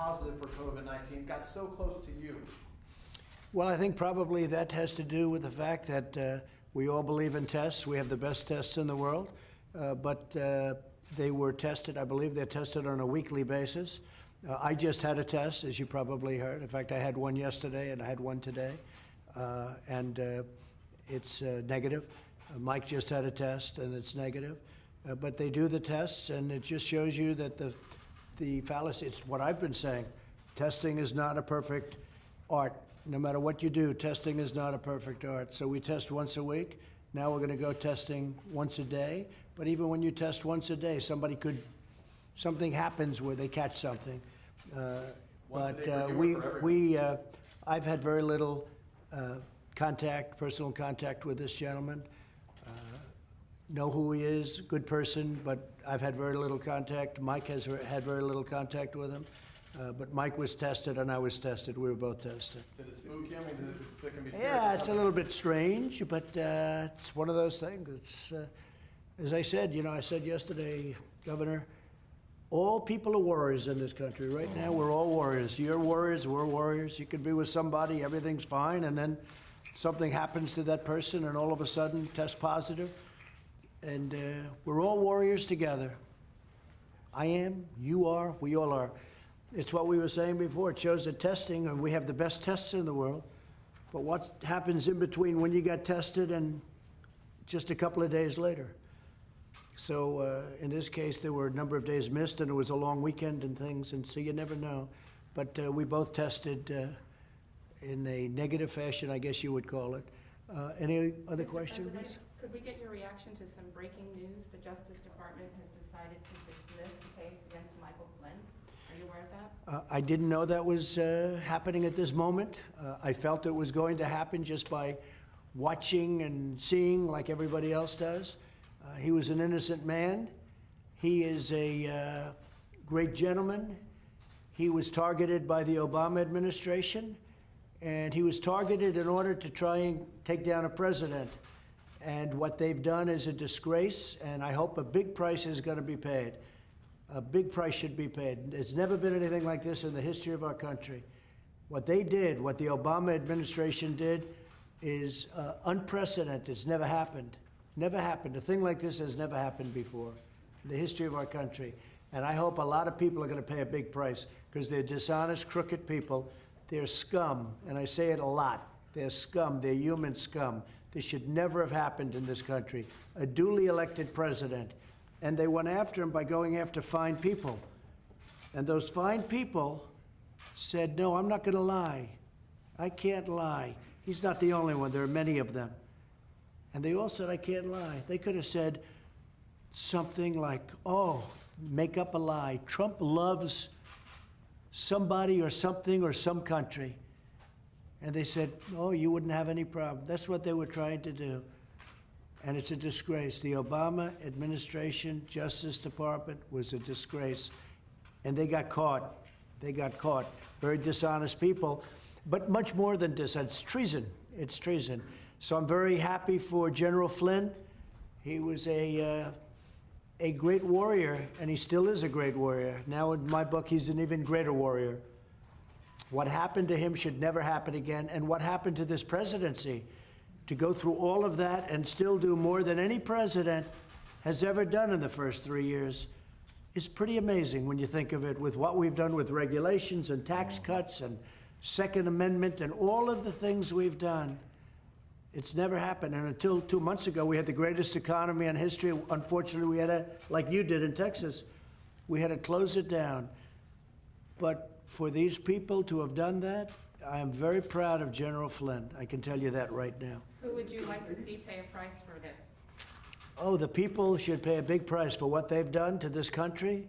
positive for COVID-19 got so close to you? Well, I think probably that has to do with the fact that we all believe in tests. We have the best tests in the world, but they were tested, I believe they're tested on a weekly basis. I just had a test, as you probably heard. In fact, I had one yesterday and I had one today, and it's negative. Mike just had a test and it's negative. But they do the tests, and it just shows you that the fallacy, it's what I've been saying. Testing is not a perfect art. No matter what you do, testing is not a perfect art. So we test once a week. Now we're going to go testing once a day. But even when you test once a day, something happens where they catch something. I've had very little personal contact with this gentleman. Know who he is, good person, but I've had very little contact. Mike has had very little contact with him. But Mike was tested and I was tested. We were both tested. Did it spook you? I mean, it can be scary. Yeah, it's a little bit strange, but it's one of those things. It's, as I said, I said yesterday, Governor, all people are warriors in this country. Right now, we're all warriors. You're warriors, we're warriors. You can be with somebody, everything's fine, and then something happens to that person and all of a sudden test positive. And we're all warriors together. I am, you are, we all are. It's what we were saying before. It shows that testing, and we have the best tests in the world. But what happens in between when you got tested and just a couple of days later? So in this case, there were a number of days missed, and it was a long weekend and things, and so you never know. But we both tested in a negative fashion, I guess you would call it. Any other questions? Could we get your reaction to some breaking news? The Justice Department has decided to dismiss the case against Michael Flynn. Are you aware of that? I didn't know that was happening at this moment. I felt it was going to happen just by watching and seeing like everybody else does. He was an innocent man. He is a great gentleman. He was targeted by the Obama administration, and he was targeted in order to try and take down a president. And what they've done is a disgrace, and I hope a big price is going to be paid. A big price should be paid. There's never been anything like this in the history of our country. What they did, what the Obama administration did, is unprecedented. It's never happened. Never happened. A thing like this has never happened before in the history of our country. And I hope a lot of people are going to pay a big price because they're dishonest, crooked people. They're scum, and I say it a lot. They're scum. They're human scum. This should never have happened in this country. A duly elected president. And they went after him by going after fine people. And those fine people said, no, I'm not going to lie. I can't lie. He's not the only one. There are many of them. And they all said, I can't lie. They could have said something like, oh, make up a lie. Trump loves somebody or something or some country. And they said, oh, you wouldn't have any problem. That's what they were trying to do. And it's a disgrace. The Obama administration, Justice Department, was a disgrace. And they got caught. They got caught. Very dishonest people. But much more than this. It's treason. It's treason. So I'm very happy for General Flynn. He was a great warrior, and he still is a great warrior. Now, in my book, he's an even greater warrior. What happened to him should never happen again. And what happened to this presidency, to go through all of that and still do more than any president has ever done in the first 3 years, is pretty amazing when you think of it, with what we've done with regulations and tax cuts and Second Amendment and all of the things we've done. It's never happened. And until 2 months ago, we had the greatest economy in history. Unfortunately, we had to, like you did in Texas, we had to close it down. But for these people to have done that, I am very proud of General Flynn. I can tell you that right now. Who would you like to see pay a price for this? Oh, the people should pay a big price for what they've done to this country.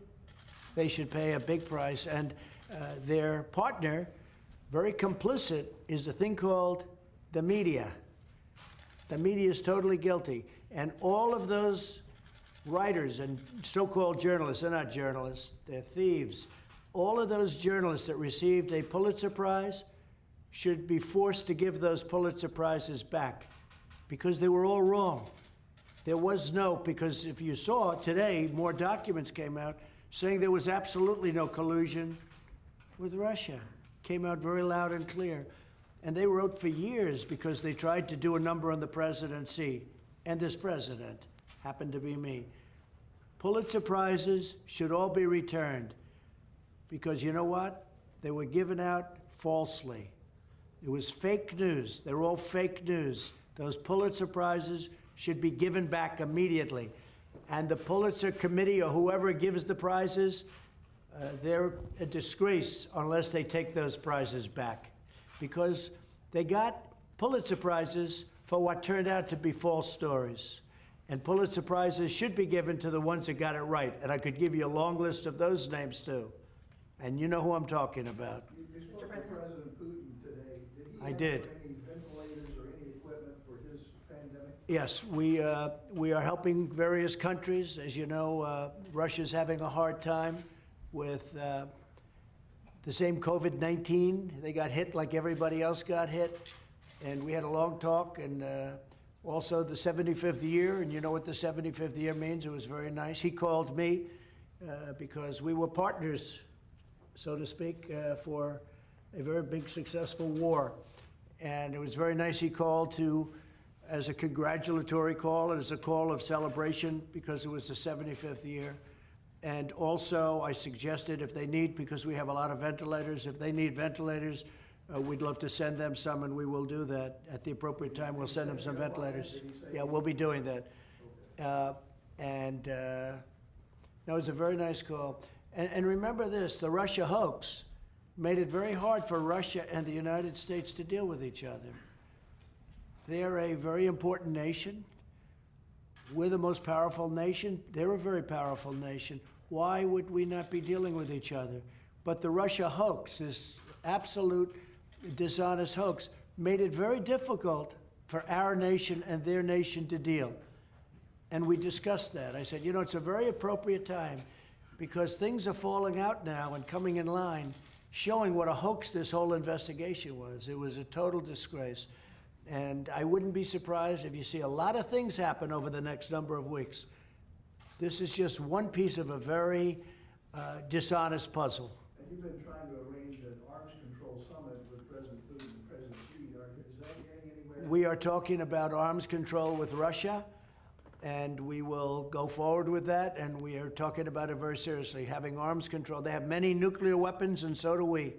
They should pay a big price. And their partner, very complicit, is a thing called the media. The media is totally guilty. And all of those writers and so-called journalists, they're not journalists, they're thieves. All of those journalists that received a Pulitzer Prize should be forced to give those Pulitzer Prizes back because they were all wrong. There was no, because if you saw today, more documents came out saying there was absolutely no collusion with Russia. Came out very loud and clear. And they wrote for years because they tried to do a number on the presidency. And this president happened to be me. Pulitzer Prizes should all be returned because you know what? They were given out falsely. It was fake news. They were all fake news. Those Pulitzer Prizes should be given back immediately. And the Pulitzer Committee or whoever gives the prizes, they're a disgrace unless they take those prizes back. Because they got Pulitzer Prizes for what turned out to be false stories. And Pulitzer Prizes should be given to the ones that got it right. And I could give you a long list of those names too. And you know who I'm talking about. You spoke to President Putin today. Did he I did. ask for any ventilators or any equipment for his pandemic? Yes, we are helping various countries. As you know, Russia's having a hard time with the same COVID-19. They got hit like everybody else got hit. And we had a long talk, and also the 75th year, and you know what the 75th year means. It was very nice. He called me because we were partners, so to speak, for a very big, successful war. And it was very nice he called as a congratulatory call and as a call of celebration because it was the 75th year. And also I suggested if they need, because we have a lot of ventilators, if they need ventilators, we'd love to send them some, and we will do that. At the appropriate time, we'll send them some ventilators. Yeah, we'll be doing that. No, it was a very nice call. And remember this, the Russia hoax made it very hard for Russia and the United States to deal with each other. They're a very important nation. We're the most powerful nation. They're a very powerful nation. Why would we not be dealing with each other? But the Russia hoax, this absolute dishonest hoax, made it very difficult for our nation and their nation to deal. And we discussed that. I said, you know, it's a very appropriate time because things are falling out now and coming in line, showing what a hoax this whole investigation was. It was a total disgrace. And I wouldn't be surprised if you see a lot of things happen over the next number of weeks. This is just one piece of a very dishonest puzzle. And you've been trying to arrange an arms control summit with President Putin and President Xi. Is that getting anywhere? We are talking about arms control with Russia, and we will go forward with that, and we are talking about it very seriously, having arms control. They have many nuclear weapons, and so do we.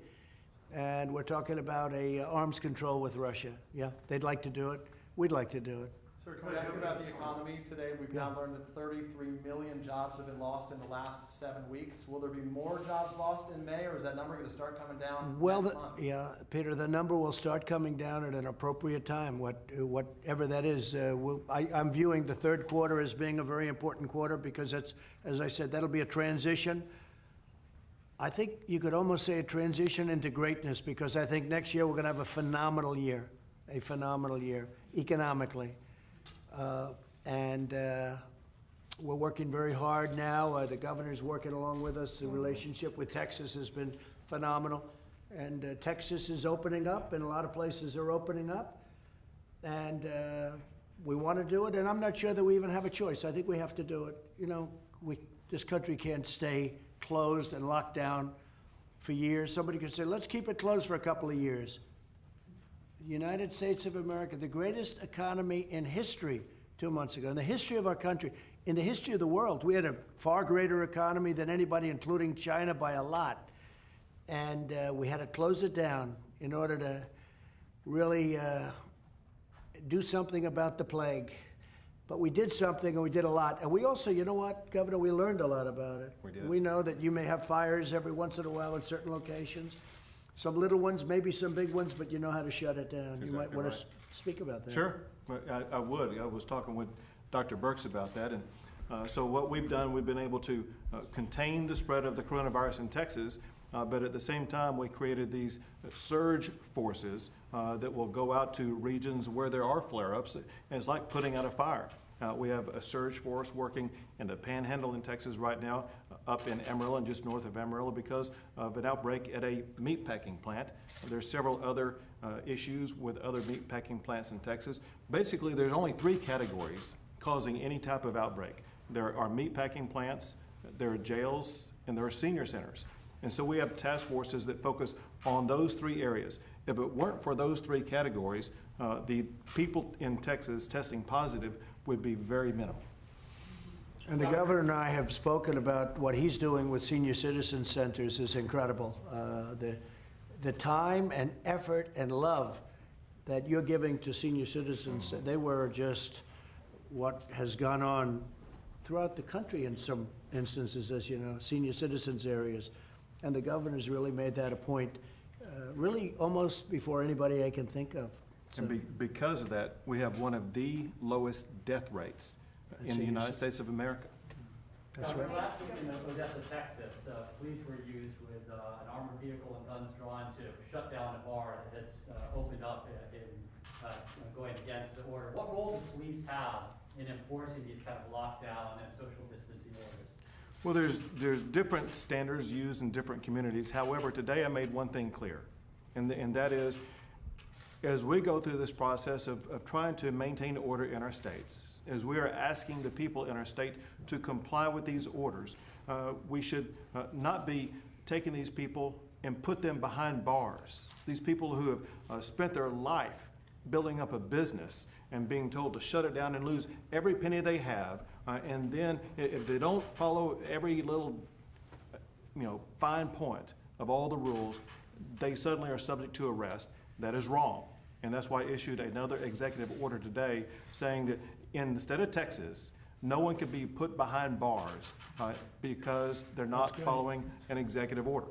And we're talking about arms control with Russia. Yeah, they'd like to do it. We'd like to do it. Sir, can we ask about the economy today? We've now learned that 33 million jobs have been lost in the last 7 weeks. Will there be more jobs lost in May, or is that number going to start coming down next month? Yeah, Peter, the number will start coming down at an appropriate time, whatever that is. I'm viewing the third quarter as being a very important quarter because that's, as I said, that'll be a transition. I think you could almost say a transition into greatness because I think next year we're going to have a phenomenal year economically. We're working very hard now. The governor's working along with us. The relationship with Texas has been phenomenal. And Texas is opening up, and a lot of places are opening up. And we want to do it, and I'm not sure that we even have a choice. I think we have to do it. You know, this country can't stay closed and locked down for years. Somebody could say, let's keep it closed for a couple of years. The United States of America, the greatest economy in history 2 months ago, in the history of our country, in the history of the world. We had a far greater economy than anybody, including China, by a lot. And we had to close it down in order to really do something about the plague. But we did something, and we did a lot. And we also, you know what, Governor, we learned a lot about it. We did. We know that you may have fires every once in a while in certain locations. Some little ones, maybe some big ones, but you know how to shut it down. That's you might exactly want right. to speak about that. Sure, I would. I was talking with Dr. Birx about that. And so what we've done, we've been able to contain the spread of the coronavirus in Texas, but at the same time, we created these surge forces that will go out to regions where there are flare-ups. And it's like putting out a fire. We have a surge force working in the Panhandle in Texas right now, up in Amarillo and just north of Amarillo because of an outbreak at a meatpacking plant. There's several other issues with other meatpacking plants in Texas. Basically, there's only 3 categories causing any type of outbreak. There are meatpacking plants, there are jails, and there are senior centers. And so we have task forces that focus on those 3 areas. If it weren't for those 3 categories, the people in Texas testing positive would be very minimal. And the governor and I have spoken about what he's doing with senior citizen centers is incredible. The time and effort and love that you're giving to senior citizens, they were just what has gone on throughout the country in some instances, as you know, senior citizens areas. And the governor's really made that a point, really almost before anybody I can think of. So, And because of that, we have one of the lowest death rates in the United States of America. That's right. Last week in Odessa, Texas, police were used with an armored vehicle and guns drawn to shut down a bar that had opened up in going against the order. What role does police have in enforcing these kind of lockdown and social distancing orders? Well, there's different standards used in different communities. However, today I made one thing clear, and that is, as we go through this process of trying to maintain order in our states, as we are asking the people in our state to comply with these orders, we should not be taking these people and put them behind bars. These people who have spent their life building up a business and being told to shut it down and lose every penny they have, and then if they don't follow every little fine point of all the rules, they suddenly are subject to arrest. That is wrong. And that's why I issued another executive order today saying that in the state of Texas, no one can be put behind bars because they're not following an executive order.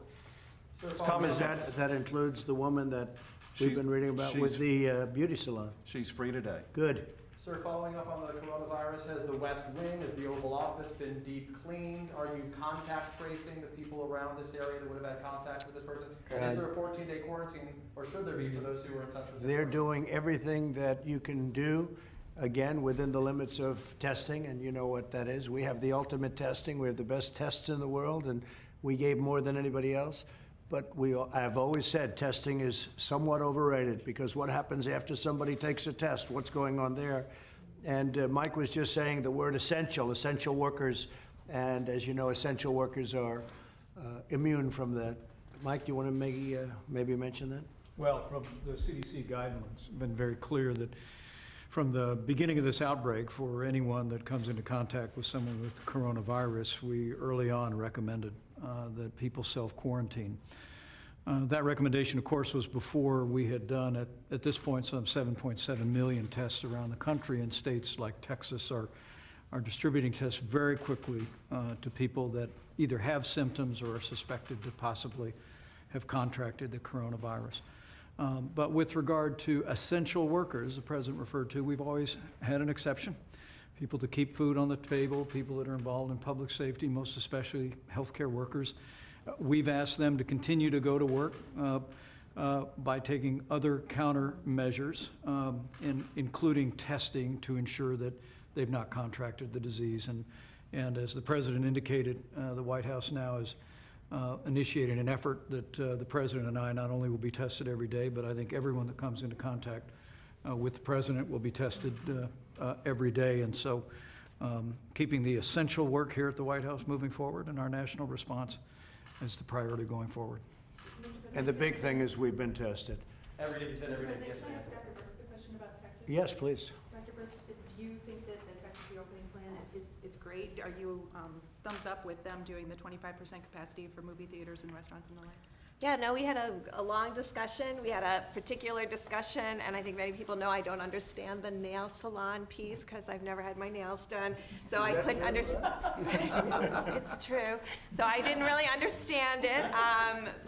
It's common sense. That includes the woman that we've been reading about with the beauty salon. She's free today. Good. Sir, following up on the coronavirus, has the West Wing, has the Oval Office been deep cleaned? Are you contact tracing the people around this area that would have had contact with this person? Is there a 14-day quarantine, or should there be for those who are in touch with this They're person? doing everything that you can do, again, within the limits of testing, and you know what that is. We have the ultimate testing. We have the best tests in the world, and we gave more than anybody else. But I've always said testing is somewhat overrated, because what happens after somebody takes a test? What's going on there? And Mike was just saying the word essential workers, and as you know, essential workers are immune from that. Mike, do you want to maybe mention that? Well, from the CDC guidelines, it's been very clear that from the beginning of this outbreak, for anyone that comes into contact with someone with coronavirus, we early on recommended that people self-quarantine. That recommendation, of course, was before we had done, at this point, some 7.7 million tests around the country, and states like Texas are distributing tests very quickly to people that either have symptoms or are suspected to possibly have contracted the coronavirus. But with regard to essential workers, the President referred to, we've always had an exception. People to keep food on the table, people that are involved in public safety, most especially healthcare workers. We've asked them to continue to go to work by taking other countermeasures, including testing to ensure that they've not contracted the disease. And as the President indicated, the White House now is initiating an effort that the President and I not only will be tested every day, but I think everyone that comes into contact with the President will be tested every day. And so keeping the essential work here at the White House moving forward and our national response is the priority going forward. And the big thing is we've been tested. Every day, you said every day. Yes, Can I ma'am. ask Dr. Burks a question about Texas? Yes, please. Dr. Burks, do you think that the Texas reopening plan is great? Are you thumbs up with them doing the 25% capacity for movie theaters and restaurants and the like? Yeah, no, we had a long discussion. We had a particular discussion, and I think many people know I don't understand the nail salon piece because I've never had my nails done, so I couldn't understand. It's true. So I didn't really understand it.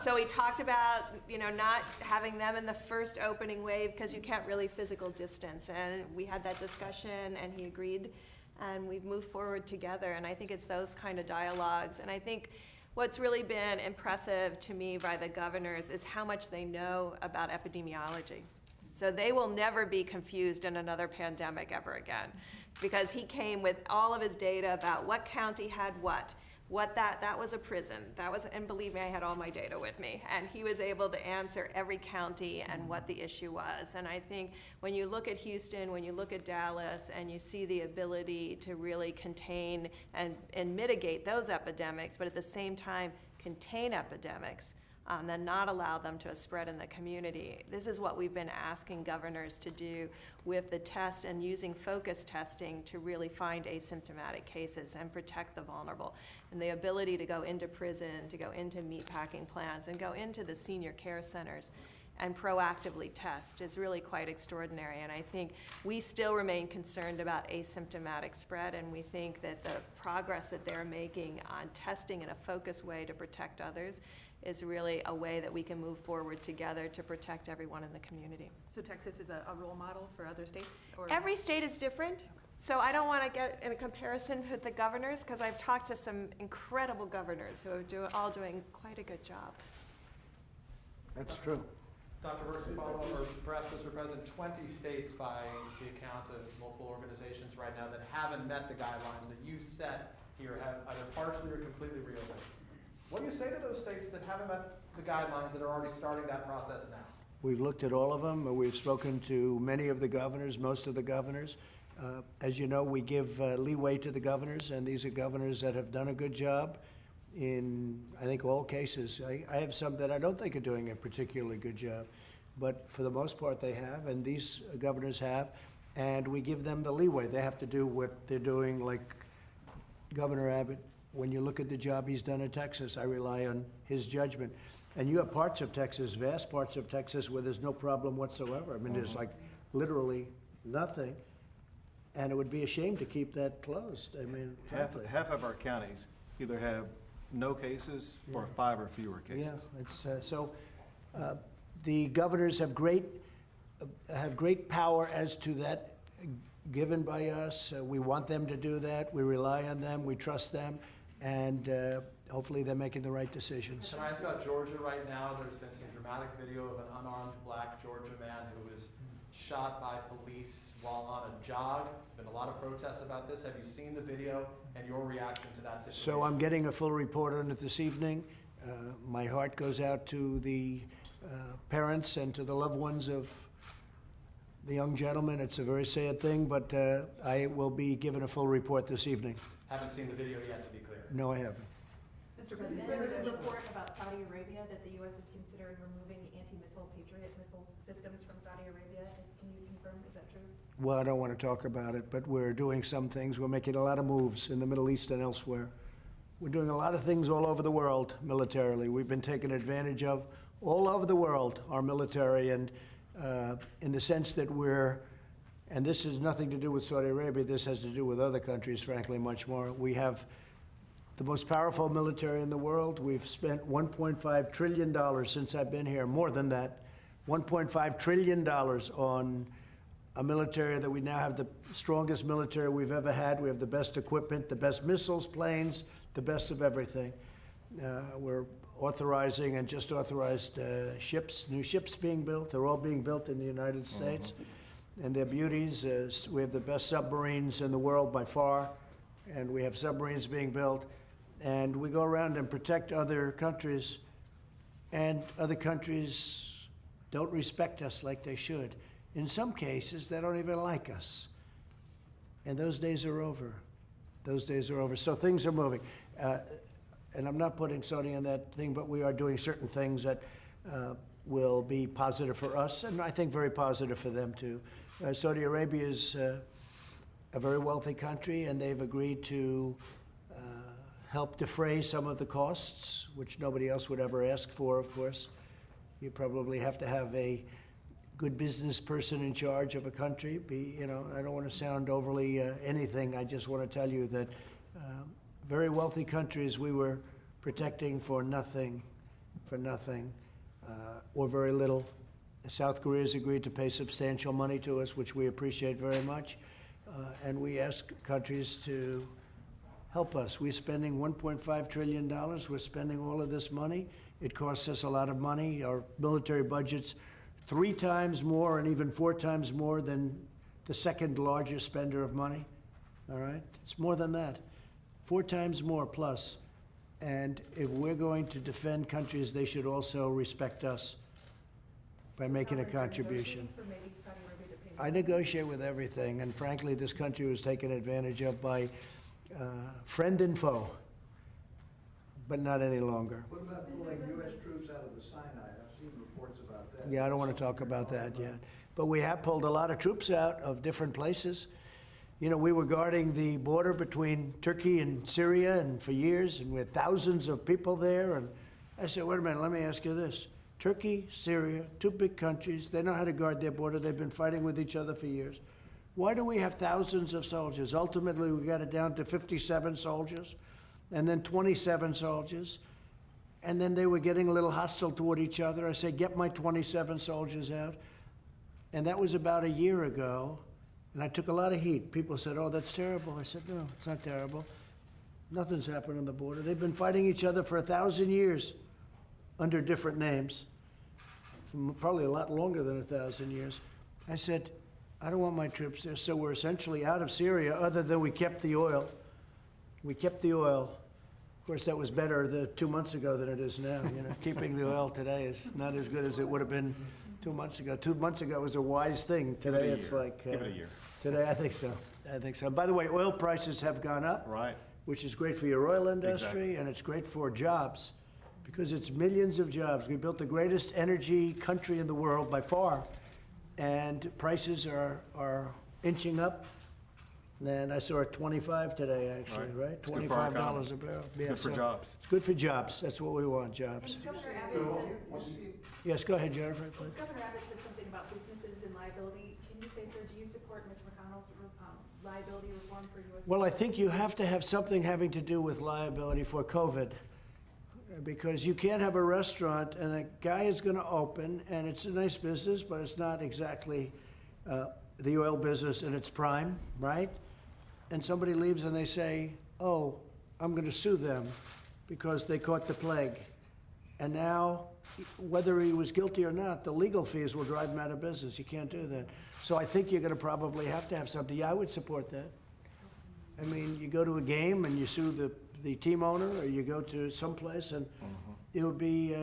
So we talked about, not having them in the first opening wave because you can't really physical distance, and we had that discussion, and he agreed, and we've moved forward together, and I think it's those kind of dialogues, and I think what's really been impressive to me by the governors is how much they know about epidemiology. So they will never be confused in another pandemic ever again, because he came with all of his data about what county had what that was a prison. And believe me, I had all my data with me. And he was able to answer every county and what the issue was. And I think when you look at Houston, when you look at Dallas, and you see the ability to really contain and mitigate those epidemics, but at the same time contain epidemics, then not allow them to spread in the community. This is what we've been asking governors to do with the test and using focus testing to really find asymptomatic cases and protect the vulnerable. And the ability to go into prison, to go into meatpacking plants, and go into the senior care centers and proactively test is really quite extraordinary. And I think we still remain concerned about asymptomatic spread, and we think that the progress that they're making on testing in a focused way to protect others is really a way that we can move forward together to protect everyone in the community. So Texas is a role model for other states? Or? Every state is different. So I don't want to get in a comparison with the governors, because I've talked to some incredible governors who are all doing quite a good job. That's true. Dr. Burke, to follow up, or perhaps Mr. President, 20 states by the account of multiple organizations right now that haven't met the guidelines that you set here have either partially or completely reopened. What do you say to those states that haven't met the guidelines that are already starting that process now? We've looked at all of them. We've spoken to many of the governors, most of the governors. As you know, we give leeway to the governors, and these are governors that have done a good job in, I think, all cases. I have some that I don't think are doing a particularly good job, but for the most part they have, and these governors have, and we give them the leeway. They have to do what they're doing, like Governor Abbott. When you look at the job he's done in Texas, I rely on his judgment. And you have parts of Texas, vast parts of Texas, where there's no problem whatsoever. I mean, there's like literally nothing. And it would be a shame to keep that closed. I mean, frankly. Half of our counties either have no cases or 5 or fewer cases. Yeah, it's, the governors have great power as to that given by us. We want them to do that. We rely on them. We trust them. And hopefully they're making the right decisions. Can I ask about Georgia right now? There's been some dramatic video of an unarmed black Georgia man who was shot by police while on a jog. There's been a lot of protests about this. Have you seen the video and your reaction to that situation? So I'm getting a full report on it this evening. My heart goes out to the parents and to the loved ones of the young gentleman. It's a very sad thing, but I will be given a full report this evening. Haven't seen the video yet, to be clear. No, I haven't. Mr. President, there's a report about Saudi Arabia that the U.S. is considering removing anti-missile Patriot missile systems from Saudi Arabia. Can you confirm, is that true? Well, I don't want to talk about it, but we're doing some things. We're making a lot of moves in the Middle East and elsewhere. We're doing a lot of things all over the world militarily. We've been taken advantage of all over the world, our military, and in the sense that and this has nothing to do with Saudi Arabia, this has to do with other countries, frankly, much more. We have the most powerful military in the world. We've spent $1.5 trillion since I've been here, more than that, $1.5 trillion on a military that we now have the strongest military we've ever had. We have the best equipment, the best missiles, planes, the best of everything. We're authorizing and just authorized ships, new ships being built. They're all being built in the United States. And their beauties, we have the best submarines in the world by far, and we have submarines being built. And we go around and protect other countries, and other countries don't respect us like they should. In some cases, they don't even like us. And those days are over. Those days are over. So things are moving. And I'm not putting Saudi in that thing, but we are doing certain things that will be positive for us, and I think very positive for them too. Saudi Arabia is a very wealthy country, and they've agreed to help defray some of the costs, which nobody else would ever ask for, of course. You probably have to have a good business person in charge of a country. I don't want to sound overly anything. I just want to tell you that very wealthy countries we were protecting for nothing, or very little. South Korea has agreed to pay substantial money to us, which we appreciate very much. And we ask countries to help us. We're spending $1.5 trillion. We're spending all of this money. It costs us a lot of money. Our military budget's 3 times more and even 4 times more than the second largest spender of money. All right? It's more than that. 4 times more plus. And if we're going to defend countries, they should also respect us by making a contribution. I negotiate with everything, and frankly, this country was taken advantage of by friend and foe. but not any longer. What about pulling U.S. troops out of the Sinai? I've seen reports about that. Yeah, I don't want to talk about that yet. But we have pulled a lot of troops out of different places. You know, we were guarding the border between Turkey and Syria and for years, and we had thousands of people there. And I said, wait a minute, let me ask you this. Turkey, Syria, two big countries, they know how to guard their border. They've been fighting with each other for years. Why do we have thousands of soldiers? Ultimately, we got it down to 57 soldiers, and then 27 soldiers. And then they were getting a little hostile toward each other. I said, get my 27 soldiers out. And that was about a year ago. And I took a lot of heat. People said, oh, that's terrible. I said, no, it's not terrible. Nothing's happened on the border. They've been fighting each other for 1,000 years under different names, from probably a lot longer than 1,000 years. I said, I don't want my troops there. So we're essentially out of Syria, other than we kept the oil. We kept the oil. Of course, that was better 2 months ago than it is now. You know, keeping the oil today is not as good as it would have been 2 months ago. 2 months ago was a wise thing. Today it's like... Give it a year. Today, I think so. I think so. By the way, oil prices have gone up. Right. Which is great for your oil industry, Exactly. and it's great for jobs, because it's millions of jobs. We built the greatest energy country in the world by far, and prices are inching up. And I saw it 25 today, actually, right? It's good for our $25 a barrel. Yeah, Good for so jobs. It's good for jobs. That's what we want, jobs. And Governor Abbott said, Yes, go ahead, Jennifer, please. Governor Abbott said something about businesses and liability. Can you say, sir, do you support Mitch McConnell's liability reform for U.S.? Well, I think you have to have something having to do with liability for COVID, because you can't have a restaurant and a guy is going to open, and it's a nice business, but it's not exactly the oil business in its prime, right? And somebody leaves and they say, oh, I'm going to sue them because they caught the plague. And now, whether he was guilty or not, the legal fees will drive him out of business. You can't do that. So I think you're going to probably have to have something. Yeah, I would support that. I mean, you go to a game and you sue the team owner, or you go to someplace and it would be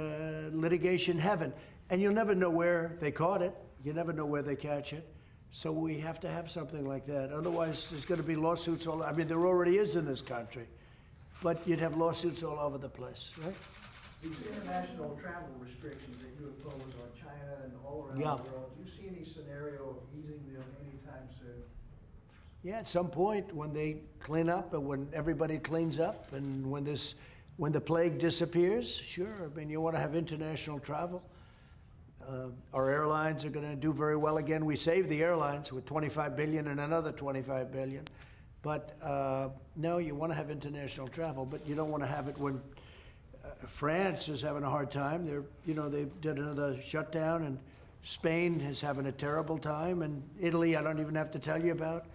litigation heaven. And you'll never know where they caught it. You never know where they catch it. So we have to have something like that. Otherwise, there's going to be lawsuits all. I mean, there already is in this country, but you'd have lawsuits all over the place, right? These international travel restrictions that you impose on China and all around Yeah. the world, do you see any scenario of easing them anytime soon? Yeah, at some point when they clean up and when everybody cleans up and when the plague disappears, sure. I mean, you want to have international travel. Our airlines are going to do very well again. We saved the airlines with $25 billion and another $25 billion. But no, you want to have international travel, but you don't want to have it when France is having a hard time. They did another shutdown, and Spain is having a terrible time, and Italy, I don't even have to tell you about.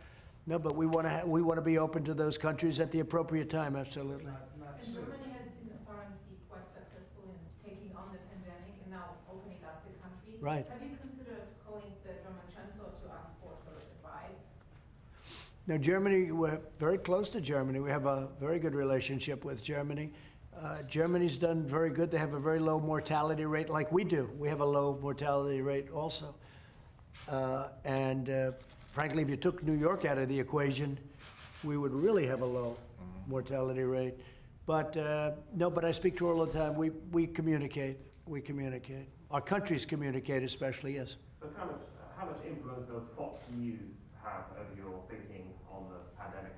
No, but we want to be open to those countries at the appropriate time. Absolutely. Not And soon. Germany has been apparently quite successful in taking on the pandemic and now opening up the country. Right. Have you considered calling the German chancellor to ask for sort of advice? Now, Germany, we're very close to Germany. We have a very good relationship with Germany. Germany's done very good. They have a very low mortality rate, like we do. We have a low mortality rate also. Frankly, if you took New York out of the equation, we would really have a low mortality rate. But no, but I speak to her all the time. We communicate. We communicate. Our countries communicate, especially, yes. So how much influence does Fox News have over your thinking on the pandemic?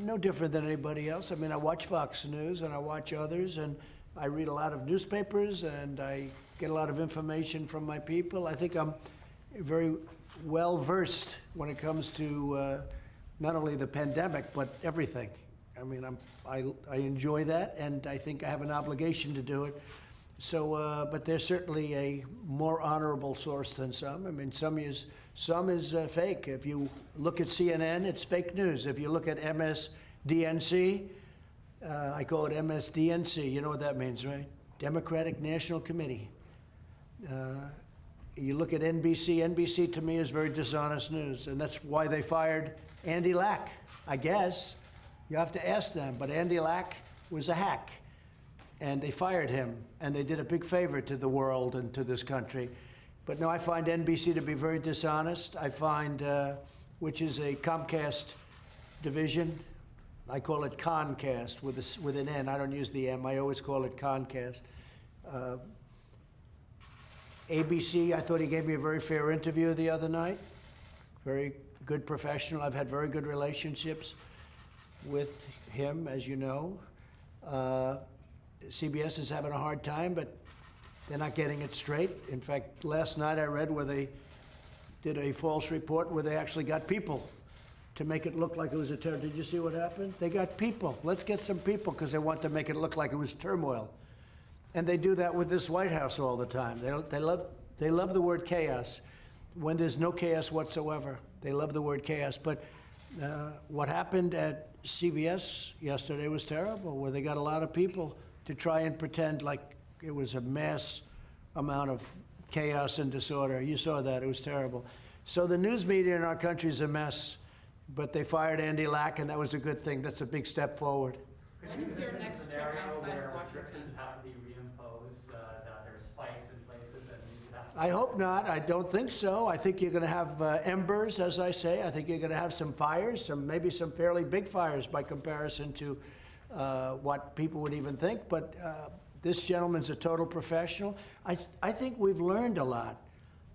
No different than anybody else. I mean, I watch Fox News and I watch others, and I read a lot of newspapers, and I get a lot of information from my people. I think I'm very well versed when it comes to not only the pandemic, but everything. I mean, I enjoy that, and I think I have an obligation to do it. So, but there's certainly a more honorable source than some. I mean, some is fake. If you look at CNN, it's fake news. If you look at MSDNC, I call it MSDNC. You know what that means, right? Democratic National Committee. You look at NBC. NBC to me is very dishonest news, and that's why they fired Andy Lack. I guess you have to ask them, but Andy Lack was a hack. And they fired him, and they did a big favor to the world and to this country. But no, I find NBC to be very dishonest. I find, which is a Comcast division, I call it Concast with an N. I don't use the M. I always call it Concast. ABC, I thought he gave me a very fair interview the other night. Very good professional. I've had very good relationships with him, as you know. CBS is having a hard time, but they're not getting it straight. In fact, last night I read where they did a false report where they actually got people to make it look like it was a terror. Did you see what happened? They got people. Let's get some people because they want to make it look like it was turmoil. And they do that with this White House all the time. They love the word chaos when there's no chaos whatsoever. They love the word chaos. But what happened at CBS yesterday was terrible, where they got a lot of people to try and pretend like it was a mass amount of chaos and disorder. You saw that. It was terrible. So the news media in our country is a mess, but they fired Andy Lack, and that was a good thing. That's a big step forward. When is your next trip outside of Washington? Restrictions have to be reimposed, that there's spikes in places that you have to... I hope not. I don't think so. I think you're going to have embers, as I say. I think you're going to have some fires, maybe some fairly big fires by comparison to what people would even think. But this gentleman's a total professional. I think we've learned a lot.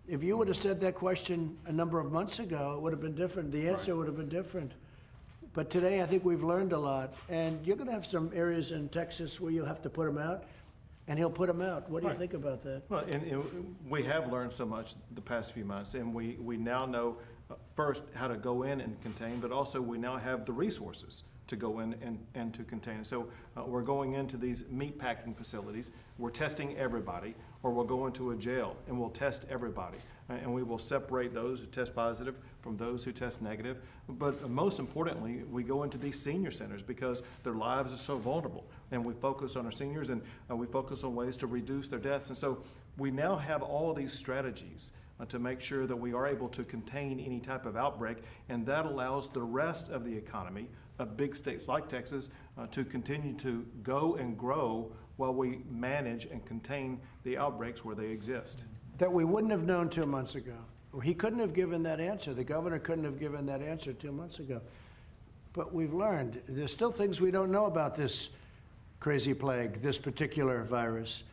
If you would have said that question a number of months ago, it would have been different. The answer would have been different. But today, I think we've learned a lot. And you're going to have some areas in Texas where you'll have to put them out, and he'll put them out. What do you think about that? Well, and we have learned so much the past few months, and we now know first how to go in and contain, but also we now have the resources to go in and to contain. So we're going into these meat packing facilities, we're testing everybody, or we'll go into a jail and we'll test everybody. And we will separate those who test positive from those who test negative. But most importantly, we go into these senior centers because their lives are so vulnerable. And we focus on our seniors, and we focus on ways to reduce their deaths. And so we now have all these strategies to make sure that we are able to contain any type of outbreak, and that allows the rest of the economy of big states like Texas to continue to go and grow while we manage and contain the outbreaks where they exist. That we wouldn't have known 2 months ago. He couldn't have given that answer. The governor couldn't have given that answer 2 months ago. But we've learned. There's still things we don't know about this crazy plague, this particular virus.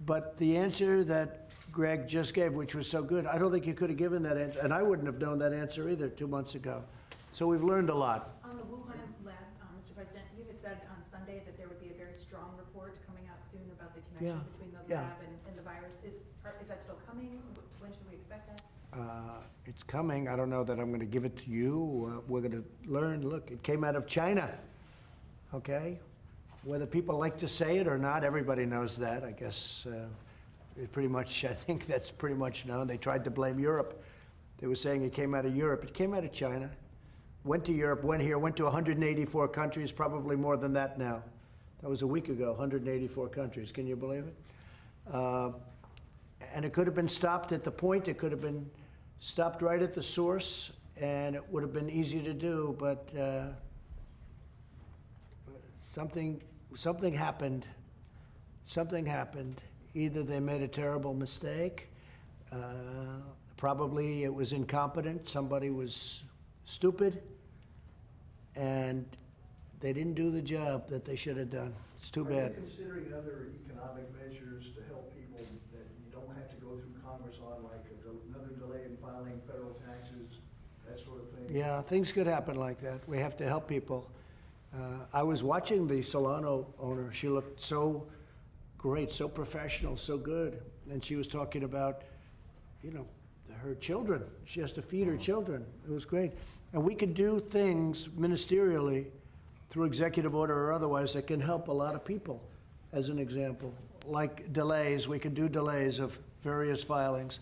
But the answer that Greg just gave, which was so good, I don't think you could have given that answer. And I wouldn't have known that answer either 2 months ago. So we've learned a lot. On the Wuhan lab, Mr. President, you had said on Sunday that there would be a very strong report coming out soon about the connection between the lab and the virus. Is that still coming? When should we expect that? It's coming. I don't know that I'm going to give it to you. We're going to learn. Look, it came out of China, okay? Whether people like to say it or not, everybody knows that. I guess it pretty much, I think that's pretty much known. They tried to blame Europe. They were saying it came out of Europe. It came out of China. Went to Europe, went here, went to 184 countries, probably more than that now. That was a week ago, 184 countries. Can you believe it? And it could have been stopped at the point. It could have been stopped right at the source, and it would have been easy to do, but something happened. Something happened. Either they made a terrible mistake, probably it was incompetent, somebody was stupid, and they didn't do the job that they should have done. It's too bad. Are you considering other economic measures to help people that you don't have to go through Congress on, like another delay in filing federal taxes, that sort of thing? Yeah, things could happen like that. We have to help people. I was watching the Solano owner. She looked so great, so professional, so good. And she was talking about, you know, her children. She has to feed her children. It was great. And we could do things ministerially through executive order or otherwise that can help a lot of people, as an example. Like delays, we can do delays of various filings.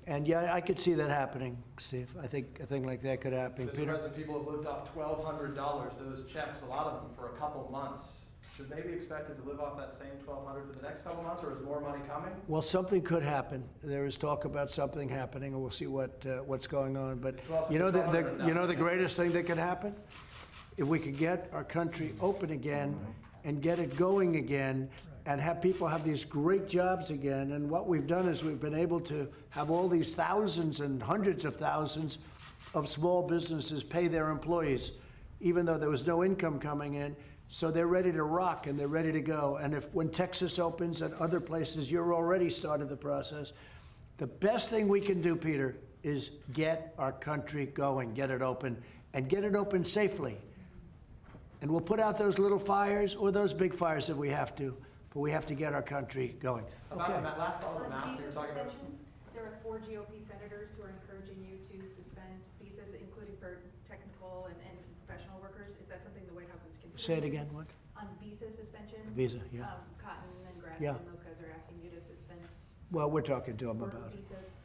And yeah, I could see that happening, Steve. I think a thing like that could happen. Mr. President, people have lived off $1,200. Those checks, a lot of them for a couple months. Should they be expected to live off that same $1,200 for the next couple months, or is more money coming? Well, something could happen. There is talk about something happening, and we'll see what's going on. But you know the greatest thing that could happen? If we could get our country open again and get it going again and have people have these great jobs again. And what we've done is we've been able to have all these thousands and hundreds of thousands of small businesses pay their employees. even though there was no income coming in. So they're ready to rock and they're ready to go. And when Texas opens and other places, you're already started the process. The best thing we can do, Peter, is get our country going, get it open, and get it open safely. And we'll put out those little fires or those big fires if we have to, but we have to get our country going. About Okay. the last all the On masks you're visa talking about. suspensions, there are 4 GOP senators who are encouraging you to suspend visas, including for technical and professional workers. Is that something the White House is considering? Say it again, what? On visa suspensions? Visa, yeah. Cotton and Grassley, Yeah. and those guys are asking you to suspend Well, we're talking to them work about it. visas.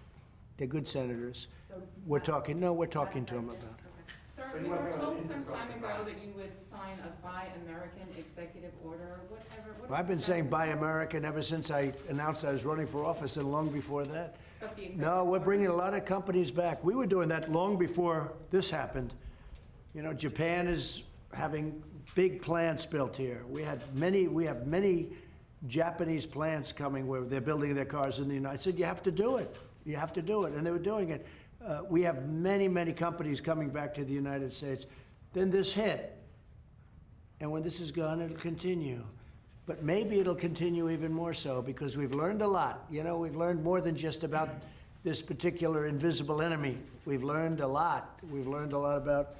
They're good senators. So We're not- talking, no, we're not talking to them decided about yet? it. Okay. Sir, So we you were want to go told into some this time ago document? that you would sign a Buy American executive order, whatever. What I've been is saying that? Buy American ever since I announced I was running for office and long before that. But the No, executive we're order- bringing a lot of companies back. We were doing that long before this happened. You know, Japan is having big plants built here. We have many Japanese plants coming where they're building their cars in the United States. I said, you have to do it. You have to do it. And they were doing it. We have many companies coming back to the United States. Then this hit. And when this is gone, it'll continue. But maybe it'll continue even more so because we've learned a lot. You know, we've learned more than just about this particular invisible enemy. We've learned a lot. We've learned a lot about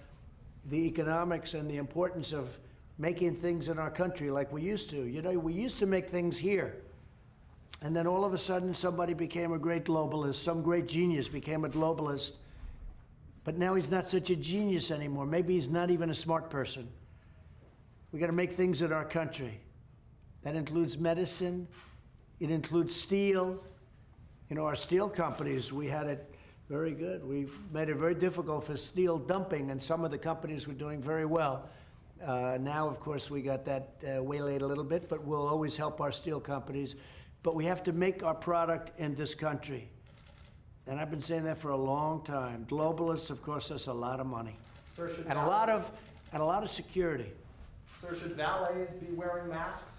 the economics and the importance of making things in our country like we used to. You know, we used to make things here. And then all of a sudden somebody became a great globalist. Some great genius became a globalist. But now he's not such a genius anymore. Maybe he's not even a smart person. We got to make things in our country. That includes medicine. It includes steel. You know, our steel companies, we had it very good. We made it very difficult for steel dumping, and some of the companies were doing very well. Now, of course, we got that waylaid a little bit, but we'll always help our steel companies. But we have to make our product in this country. And I've been saying that for a long time. Globalists have cost us a lot of money. Sir, should And a lot of security. Sir, should valets be wearing masks?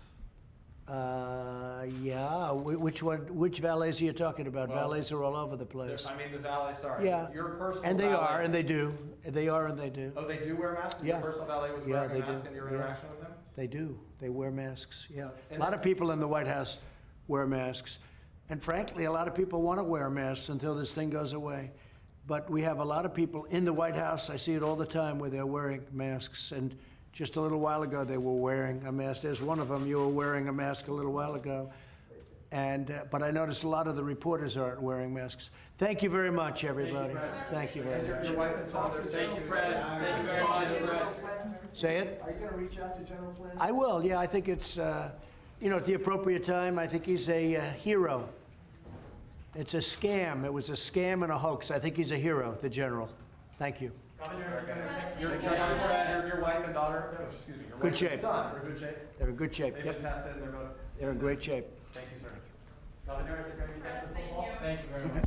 Yeah. Which valets are you talking about? Well, Valets are all over the place. I mean the valet, sorry. Yeah. Your personal And they are, valets. and they do. They are, and they do. Oh, they do wear masks? Yeah. Your personal valet was Yeah, wearing they a mask do. in your Yeah. interaction with him? They do. They wear masks, yeah. A And lot then- of people in the White House wear masks. And frankly, a lot of people want to wear masks until this thing goes away. But we have a lot of people in the White House, I see it all the time, where they're wearing masks. And just a little while ago, they were wearing a mask. There's one of them, you were wearing a mask a little while ago. And, but I noticed a lot of the reporters aren't wearing masks. Thank you very much, everybody. Thank you very Has much. your wife and son, they're safe to Press, thank you very much, press. Say it? Are you gonna reach out to General Flynn? I will, yeah, I think it's, you know, at the appropriate time, I think he's a hero. It's a scam. It was a scam and a hoax. I think he's a hero, the general. Thank you. Your wife and daughter, oh, excuse me, your Good wife and shape. son are in good shape? They're in good shape. They've been Yep, tested and they're both. they're in great shape. Thank you, sir. Governor, is it going to be Texas football? Thank you very much.